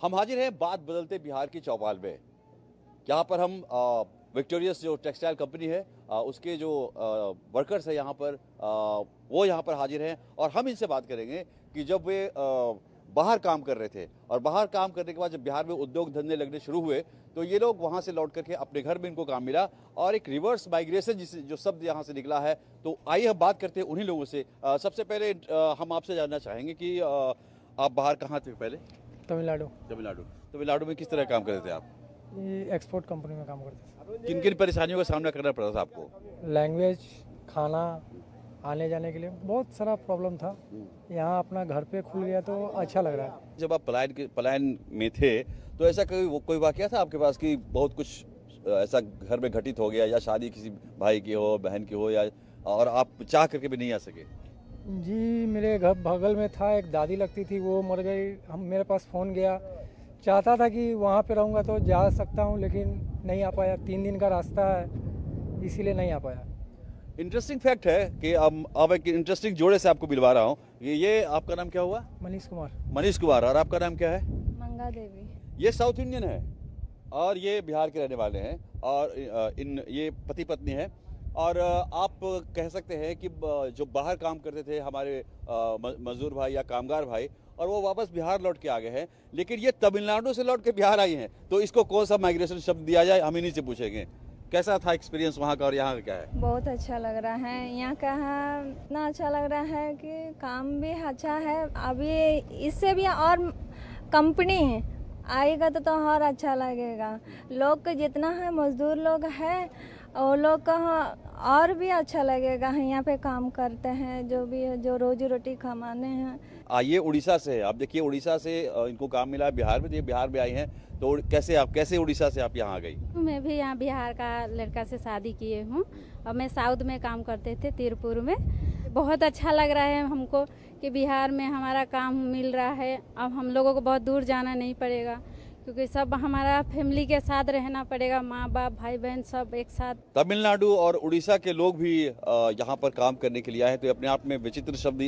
हम हाजिर हैं बात बदलते बिहार की चौपाल में। यहाँ पर हम विक्टोरियस जो टेक्सटाइल कंपनी है उसके जो वर्कर्स है यहाँ पर वो यहाँ पर हाजिर हैं और हम इनसे बात करेंगे कि जब वे बाहर काम कर रहे थे और बाहर काम करने के बाद जब बिहार में उद्योग धंधे लगने शुरू हुए तो ये लोग वहाँ से लौट करके अपने घर में इनको काम मिला और एक रिवर्स माइग्रेशन जिस जो शब्द यहाँ से निकला है। तो आइए हम बात करते हैं उन्हीं लोगों से। सबसे पहले हम आपसे जानना चाहेंगे कि आप बाहर कहाँ थे पहले? तमिलनाडु। तमिलनाडु। तमिलनाडु में किस तरह काम करते थे आप? ये एक्सपोर्ट कंपनी में काम करते किन किन परेशानियों का सामना करना पड़ा था आपको? थे। लैंग्वेज, खाना, आने जाने के लिए बहुत सारा प्रॉब्लम था। यहाँ अपना घर पे खुल गया तो अच्छा लग रहा है। जब आप पलायन में थे तो ऐसा कोई वाकया था आपके पास कि बहुत कुछ ऐसा घर में घटित हो गया या शादी किसी भाई की हो, बहन की हो, या और आप चाह करके भी नहीं आ सके? जी, मेरे घर बगल में था, एक दादी लगती थी, वो मर गई। हम मेरे पास फ़ोन गया, चाहता था कि वहाँ पे रहूँगा तो जा सकता हूँ, लेकिन नहीं आ पाया। 3 दिन का रास्ता है, इसीलिए नहीं आ पाया। इंटरेस्टिंग फैक्ट है कि अब एक इंटरेस्टिंग जोड़े से आपको मिलवा रहा हूँ। ये आपका नाम क्या हुआ? मनीष कुमार। मनीष कुमार। और आपका नाम क्या है? मंगा देवी। ये साउथ इंडियन है और ये बिहार के रहने वाले हैं और ये पति पत्नी है। और आप कह सकते हैं कि जो बाहर काम करते थे हमारे मजदूर भाई या कामगार भाई, और वो वापस बिहार लौट के आ गए हैं, लेकिन ये तमिलनाडु से लौट के बिहार आई हैं। तो इसको कौन सा माइग्रेशन शब्द दिया जाए, हम इन्हीं से पूछेंगे। कैसा था एक्सपीरियंस वहाँ का और यहाँ का क्या है? बहुत अच्छा लग रहा है। यहाँ का इतना अच्छा लग रहा है कि काम भी अच्छा है। अभी इससे भी और कंपनी आएगा तो और अच्छा लगेगा। लोग जितना है मजदूर लोग हैं और लोग का और भी अच्छा लगेगा। यहाँ पे काम करते हैं जो भी जो रोजी रोटी कमाने हैं। ये उड़ीसा से है। आप देखिए उड़ीसा से इनको काम मिला बिहार में, तो ये बिहार में आई हैं। तो कैसे उड़ीसा से आप यहाँ आ गई? मैं भी यहाँ बिहार का लड़का से शादी किए हूँ और मैं साउथ में काम करते थे तिरपुर में। बहुत अच्छा लग रहा है हमको कि बिहार में हमारा काम मिल रहा है। अब हम लोगों को बहुत दूर जाना नहीं पड़ेगा क्योंकि सब हमारा फैमिली के साथ रहना पड़ेगा, माँ बाप भाई बहन सब एक साथ। तमिलनाडु और उड़ीसा के लोग भी यहाँ पर काम करने के लिए आए हैं। तो अपने आप में विचित्र शब्द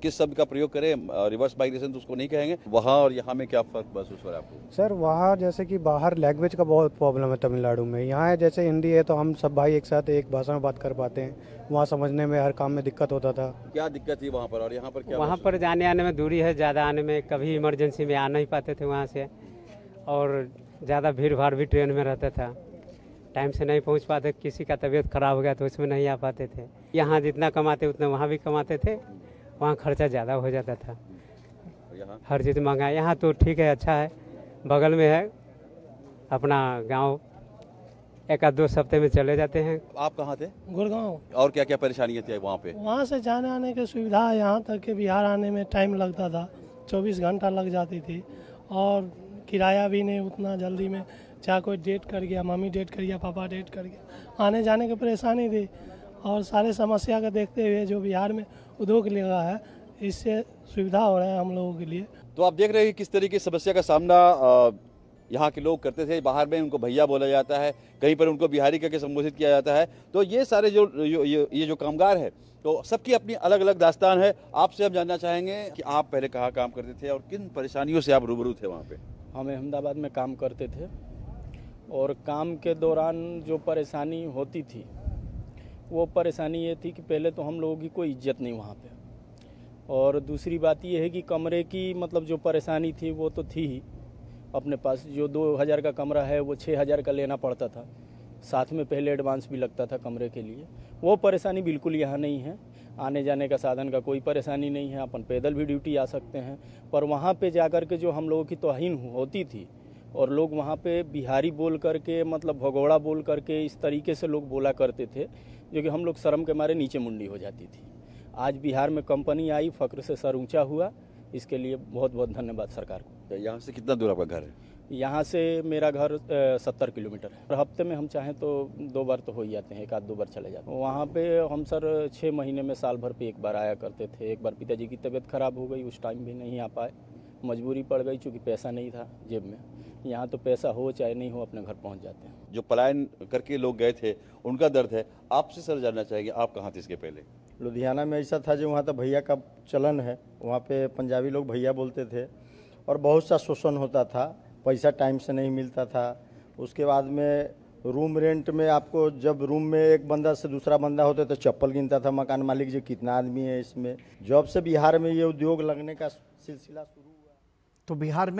किस शब्द का प्रयोग करें? रिवर्स माइग्रेशन तो उसको नहीं कहेंगे। वहाँ और यहाँ में क्या फर्क महसूस हो रहा है आपको? सर, वहाँ जैसे कि बाहर लैंग्वेज का बहुत प्रॉब्लम है तमिलनाडु में। यहाँ है जैसे हिंदी है तो हम सब भाई एक साथ एक भाषा में बात कर पाते हैं। वहाँ समझने में हर काम में दिक्कत होता था। क्या दिक्कत थी वहाँ पर और यहाँ पर क्या? वहाँ पर जाने आने में दूरी है ज़्यादा, आने में कभी इमरजेंसी में आ नहीं पाते थे वहाँ से, और ज़्यादा भीड़ भाड़ भी ट्रेन में रहता था, टाइम से नहीं पहुँच पाते। किसी का तबीयत खराब हो गया तो उसमें नहीं आ पाते थे। यहाँ जितना कमाते उतना वहाँ भी कमाते थे, वहाँ खर्चा ज़्यादा हो जाता था। हर चीज़ महंगा। यहाँ तो ठीक है, अच्छा है, बगल में है अपना गांव, एक आध 2 हफ्ते में चले जाते हैं। आप कहाँ थे? गुड़गांव। और क्या क्या परेशानियाँ थी वहाँ पे? वहाँ से जाने आने की सुविधा, यहाँ तक के बिहार आने में टाइम लगता था, 24 घंटा लग जाती थी। और किराया भी नहीं उतना जल्दी में, चाहे कोई डेट कर गया, मम्मी डेट कर गया, पापा डेट कर गया, आने जाने की परेशानी थी। और सारे समस्या का देखते हुए जो बिहार में उद्योग लगा है, इससे सुविधा हो रहा है हम लोगों के लिए। तो आप देख रहे हैं किस तरीके की समस्या का सामना यहाँ के लोग करते थे। बाहर में उनको भैया बोला जाता है, कहीं पर उनको बिहारी करके संबोधित किया जाता है। तो ये सारे ये जो कामगार है, तो सबकी अपनी अलग अलग दास्तान है। आपसे हम जानना चाहेंगे कि आप पहले कहाँ काम करते थे और किन परेशानियों से आप रूबरू थे वहाँ पे? हम अहमदाबाद में काम करते थे और काम के दौरान जो परेशानी होती थी वो परेशानी ये थी कि पहले तो हम लोगों की कोई इज्जत नहीं वहाँ पे, और दूसरी बात ये है कि कमरे की मतलब जो परेशानी थी वो तो थी ही। अपने पास जो 2000 का कमरा है वो 6000 का लेना पड़ता था, साथ में पहले एडवांस भी लगता था कमरे के लिए। वो परेशानी बिल्कुल यहाँ नहीं है। आने जाने का साधन का कोई परेशानी नहीं है, अपन पैदल भी ड्यूटी आ सकते हैं। पर वहाँ पे जाकर के जो हम लोगों की तौहीन होती थी और लोग वहाँ पे बिहारी बोल करके मतलब भगोड़ा बोल करके इस तरीके से लोग बोला करते थे जो कि हम लोग शर्म के मारे नीचे मुंडी हो जाती थी। आज बिहार में कंपनी आई, फ़ख्र से सर ऊँचा हुआ, इसके लिए बहुत बहुत धन्यवाद सरकार को। यहाँ से कितना दूर आपका घर है? यहाँ से मेरा घर 70 किलोमीटर है। हफ्ते में हम चाहें तो 2 बार तो हो ही जाते हैं, 1 आध 2 बार चले जाते हैं। वहाँ पे हम सर 6 महीने में साल भर पे 1 बार आया करते थे। एक बार पिताजी की तबीयत ख़राब हो गई, उस टाइम भी नहीं आ पाए, मजबूरी पड़ गई चूँकि पैसा नहीं था जेब में। यहाँ तो पैसा हो चाहे नहीं हो अपने घर पहुँच जाते हैं। जो पलायन करके लोग गए थे उनका दर्द है। आपसे सर जानना चाहेंगे, आप कहाँ थे इसके पहले? लुधियाना में ऐसा था जो वहाँ तो भैया का चलन है, वहाँ पे पंजाबी लोग भैया बोलते थे। और बहुत सा शोषण होता था, पैसा टाइम से नहीं मिलता था। उसके बाद में रूम रेंट में आपको जब रूम में एक बंदा से दूसरा बंदा होता तो चप्पल गिनता था मकान मालिक जो कितना आदमी है इसमें। जब से बिहार में ये उद्योग लगने का सिलसिला शुरू हुआ तो बिहार में